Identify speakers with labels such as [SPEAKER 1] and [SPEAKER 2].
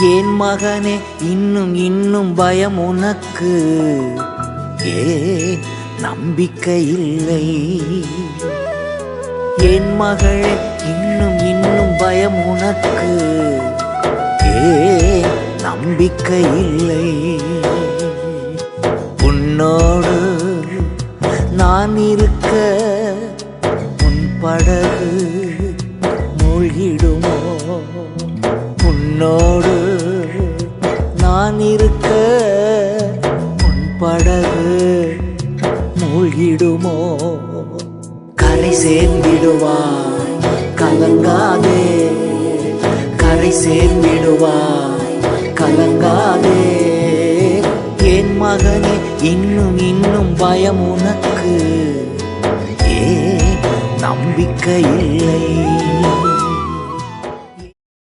[SPEAKER 1] ஏன் மகனே இன்னும் இன்னும் பயம் உனக்கு? ஏன் நம்பிக்கை இல்லை? என் மகளே இன்னும் இன்னும் பயம் உனக்கு? ஏன் நம்பிக்கை இல்லை? உன்னோடு நான் இருக்க உன் படகு மூழ்கிடுமோ? உன்னோடு நான் இருக்க உன் படகு மூழ்கிடுமோ? கரை சேர்ந்திடுவாய், கலங்காதே. கரை சேர்ந்திடுவாய், கலங்காதே. என் மகனே இன்னும் இன்னும் பயம் உனக்கு? ஏன் நம்பிக்கை இல்லை?